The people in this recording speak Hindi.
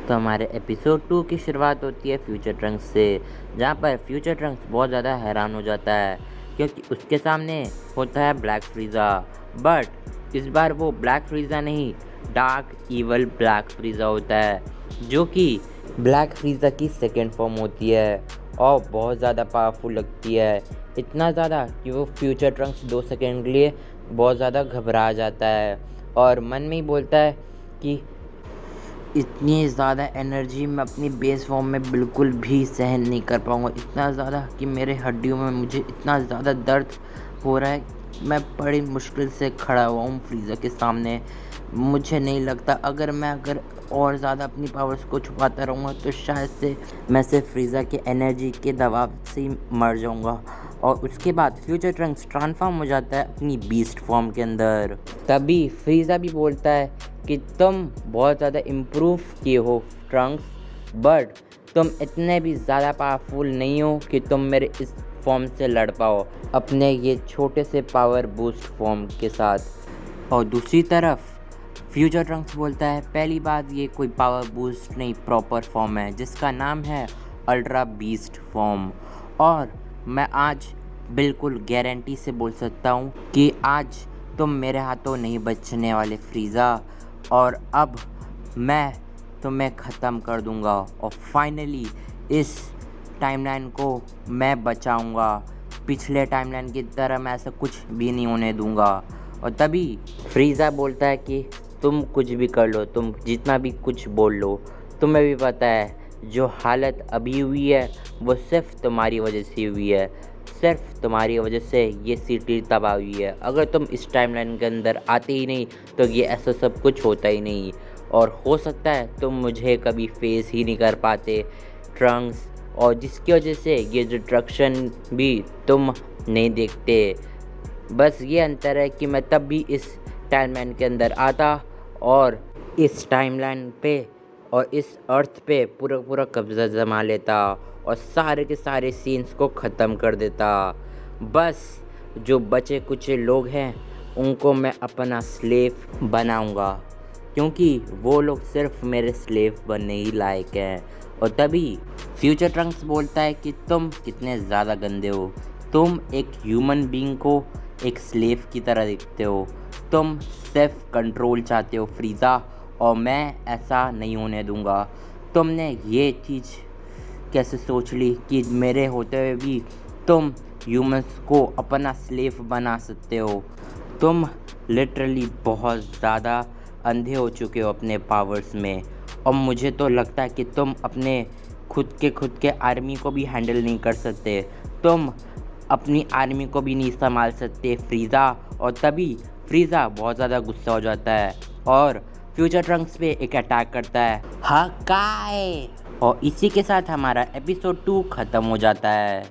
तो हमारे एपिसोड 2 की शुरुआत होती है फ्यूचर ट्रंक्स से, जहाँ पर फ्यूचर ट्रंक्स बहुत ज़्यादा हैरान हो जाता है क्योंकि उसके सामने होता है ब्लैक फ्रीज़ा। बट इस बार वो ब्लैक फ्रीज़ा नहीं, डार्क ईवल ब्लैक फ्रीज़ा होता है, जो कि ब्लैक फ्रीज़ा की सेकेंड फॉर्म होती है और बहुत ज़्यादा पावरफुल लगती है। इतना ज़्यादा कि वो फ्यूचर ट्रंक्स 2 सेकेंड के लिए बहुत ज़्यादा घबरा जाता है और मन में ही बोलता है कि इतनी ज़्यादा एनर्जी मैं अपनी बेस फॉर्म में बिल्कुल भी सहन नहीं कर पाऊँगा। इतना ज़्यादा कि मेरे हड्डियों में मुझे इतना ज़्यादा दर्द हो रहा है। मैं बड़ी मुश्किल से खड़ा हुआ हूँ फ्रीज़र के सामने। मुझे नहीं लगता अगर और ज़्यादा अपनी पावर्स को छुपाता रहूँगा तो शायद से मैं सिर्फ फ्रीज़र के एनर्जी के दबाव से ही मर जाऊँगा। और उसके बाद फ्यूचर ट्रंक्स ट्रांसफॉर्म हो जाता है अपनी बीस्ट फॉर्म के अंदर। तभी फ्रीज़ा भी बोलता है कि तुम बहुत ज़्यादा इम्प्रूव किए हो ट्रंक्स, बट तुम इतने भी ज़्यादा पावरफुल नहीं हो कि तुम मेरे इस फॉर्म से लड़ पाओ अपने ये छोटे से पावर बूस्ट फॉर्म के साथ। और दूसरी तरफ फ्यूचर ट्रंक्स बोलता है, पहली बात ये कोई पावर बूस्ट नहीं, प्रॉपर फॉर्म है जिसका नाम है अल्ट्रा बीस्ट फॉर्म। और मैं आज बिल्कुल गारंटी से बोल सकता हूँ कि आज तुम मेरे हाथों नहीं बचने वाले फ्रीज़ा, और अब मैं तुम्हें ख़त्म कर दूँगा और फाइनली इस टाइमलाइन को मैं बचाऊँगा। पिछले टाइमलाइन की तरह मैं ऐसा कुछ भी नहीं होने दूँगा। और तभी फ्रीज़ा बोलता है कि तुम कुछ भी कर लो, तुम जितना भी कुछ बोल लो, तुम्हें भी पता है जो हालत अभी हुई है वो सिर्फ तुम्हारी वजह से हुई है, सिर्फ तुम्हारी वजह से ये सिटी तबाह हुई है। अगर तुम इस टाइमलाइन के अंदर आते ही नहीं तो ये ऐसा सब कुछ होता ही नहीं, और हो सकता है तुम मुझे कभी फेस ही नहीं कर पाते ट्रंक्स, और जिसकी वजह से ये डिस्ट्रक्शन भी तुम नहीं देखते। बस ये अंतर है कि मैं तब भी इस टाइमलाइन के अंदर आता और इस टाइमलाइन पे और इस अर्थ पे पूरा कब्ज़ा जमा लेता और सारे के सारे सीन्स को ख़त्म कर देता। बस जो बचे कुछ लोग हैं उनको मैं अपना स्लेव बनाऊंगा, क्योंकि वो लोग सिर्फ मेरे स्लेव बनने ही लायक हैं। और तभी फ्यूचर ट्रंक्स बोलता है कि तुम कितने ज़्यादा गंदे हो, तुम एक ह्यूमन बीइंग को एक स्लेव की तरह देखते हो, तुम सिर्फ कंट्रोल चाहते हो फ्रीज़ा, और मैं ऐसा नहीं होने दूंगा। तुमने ये चीज़ कैसे सोच ली कि मेरे होते हुए भी तुम ह्यूमंस को अपना स्लेव बना सकते हो? तुम लिटरली बहुत ज़्यादा अंधे हो चुके हो अपने पावर्स में, और मुझे तो लगता है कि तुम अपने खुद के आर्मी को भी हैंडल नहीं कर सकते, तुम अपनी आर्मी को भी नहीं संभाल सकते फ्रीज़ा। और तभी फ्रीज़ा बहुत ज़्यादा गुस्सा हो जाता है और फ्यूचर ट्रंक्स पे एक अटैक करता है, हकाए। और इसी के साथ हमारा एपिसोड 2 ख़त्म हो जाता है।